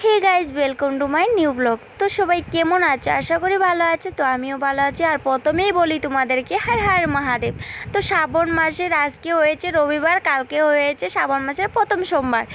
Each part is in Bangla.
Hey guys, welcome to my new blog. তো সবাই কেমন আছে? আশা করি ভালো আছে। তো আমিও ভালো আছি। আর প্রথমেই বলি তোমাদেরকে হর হর মহাদেব। তো শ্রাবণ মাসের আজকে হয়েছে রবিবার, কালকে হয়েছে শ্রাবণ মাসের প্রথম সোমবার।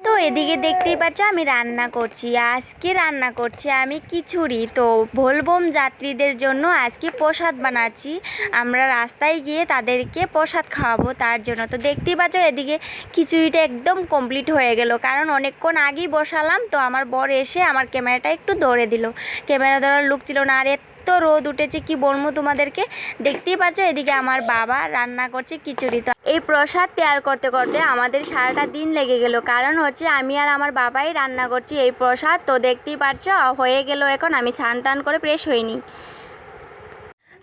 তো এদিকে দেখতেই পাচ্ছ আমি রান্না করছি। আজকে রান্না করছি আমি খিচুড়ি। তো ভোলবম যাত্রীদের জন্য আজকে প্রসাদ বানাচ্ছি। আমরা রাস্তায় গিয়ে তাদেরকে প্রসাদ খাওয়াবো, তার জন্য। তো দেখতেই পাচ্ছ এদিকে খিচুড়িটা একদম কমপ্লিট হয়ে গেল, কারণ অনেকক্ষণ আগেই বসালাম। তো আমার বর এসে আমার ক্যামেরাটা একটু ধরে দিল। ক্যামেরা ধরার লুক ছিল না। আর তো রোদ উঠেছে, কি বলবো তোমাদেরকে। দেখতেই পাচ্ছ এদিকে আমার বাবা রান্না করছে খিচুড়ি। তো এই প্রসাদ তৈরি করতে করতে আমাদের সারাটা দিন লেগে গেল, কারণ হচ্ছে আমি আর আমার বাবাই রান্না করছি এই প্রসাদ। তো দেখতেই পাচ্ছ হয়ে গেল। এখন আমি স্নান টান করে ফ্রেশ হইনি।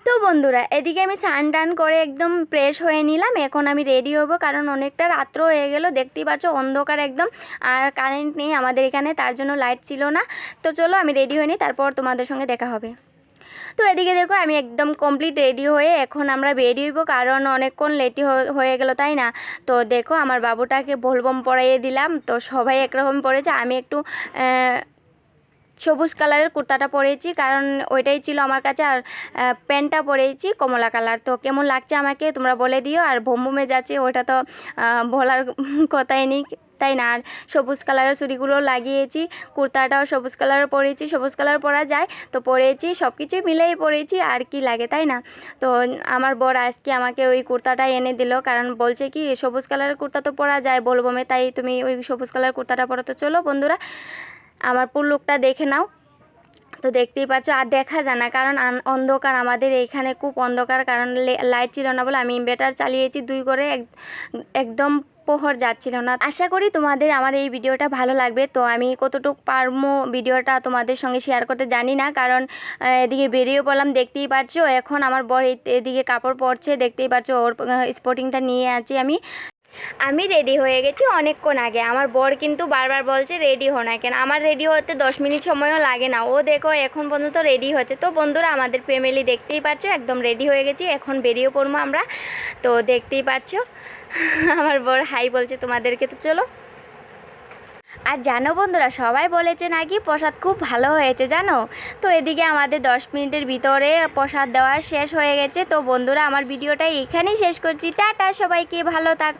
তো বন্ধুরা, এদিকে আমি স্নান টান করে একদম ফ্রেশ হয়ে নিলাম। এখন আমি রেডি হব, কারণ অনেকটা রাত্র হয়ে গেল। দেখতেই পাচ্ছ অন্ধকার একদম, আর কারেন্ট নেই আমাদের এখানে, তার জন্য লাইট ছিল না। তো চলো আমি রেডি হয়ে নিই, তারপর তোমাদের সঙ্গে দেখা হবে। তো এদিকে দেখো আমি একদম কমপ্লিট রেডি হয়ে এখন আমরা বেরিয়ে হইব, কারণ অনেকক্ষণ লেটই হয়ে গেল, তাই না? তো দেখো আমার বাবুটাকে ভোলবম পরাইয়ে দিলাম। তো সবাই একরকম পরেছে, আমি একটু সবুজ কালারের কুর্তাটা পরেছি, কারণ ওইটাই ছিল আমার কাছে। আর প্যান্টটা পরেছি কমলা কালার। তো কেমন লাগছে আমাকে তোমরা বলে দিও। আর ভোমভোমে যাচ্ছে ওইটা তো বলার কথাই নেই, তাই না? আর সবুজ কালারের চুড়িগুলো লাগিয়েছি, কুর্তাটাও সবুজ কালারের পরেছি। সবুজ কালার পরা যায় তো পরেছি, সব কিছুই মিলেই পরেছি। আর কি লাগে, তাই না? তো আমার বর আজকে আমাকে ওই কুর্তাটা এনে দিল, কারণ বলছে কি সবুজ কালারের কুর্তা তো পরা যায় বলবমে, তাই তুমি ওই সবুজ কালারের কুর্তাটা পরো। তো চলো বন্ধুরা আমার পুরো লুকটা দেখে নাও। তো দেখতেই পাচ্ছ, আর দেখা যায় না, কারণ অন্ধকার আমাদের এইখানে খুব অন্ধকার, কারণ লাইট ছিল না বলে আমি ইনভার্টার চালিয়েছি 2 করে, একদম প্রহর যাচ্ছিল না। আশা করি তোমাদের আমার এই ভিডিওটা ভালো লাগবে। তো আমি কতটুকু পারবো ভিডিওটা তোমাদের সঙ্গে শেয়ার করতে জানি না, কারণ এদিকে বেরিয়ে পড়লাম। দেখতেই পাচ্ছ এখন আমার বর এদিকে কাপড় পরছে। দেখতেই পাচ্ছ ওর স্পোর্টিংটা নিয়ে আছি আমি রেডি হয়ে গেছি অনেকক্ষণ আগে। আমার বর কিন্তু বারবার বলছে রেডি হো না কেন। আমার রেডি হতে 10 মিনিট সময়ও লাগে না, ও দেখো এখন পর্যন্ত রেডি হচ্ছে। তো বন্ধুরা আমাদের ফ্যামিলি দেখতেই পাচ্ছ একদম রেডি হয়ে গেছি, এখন বেরিয়ে পড়বো আমরা। তো দেখতেই পাচ্ছ আমার বর হাই বলছে তোমাদেরকে। তো চলো। আর জানো বন্ধুরা, সবাই বলেছে নাকি প্রসাদ খুব ভালো হয়েছে, জানো? তো এদিকে আমাদের 10 মিনিটের ভিতরে প্রসাদ দেওয়া শেষ হয়ে গেছে। তো বন্ধুরা আমার ভিডিওটা এখানেই শেষ করছি। টাটা, সবাইকে ভালো থাক।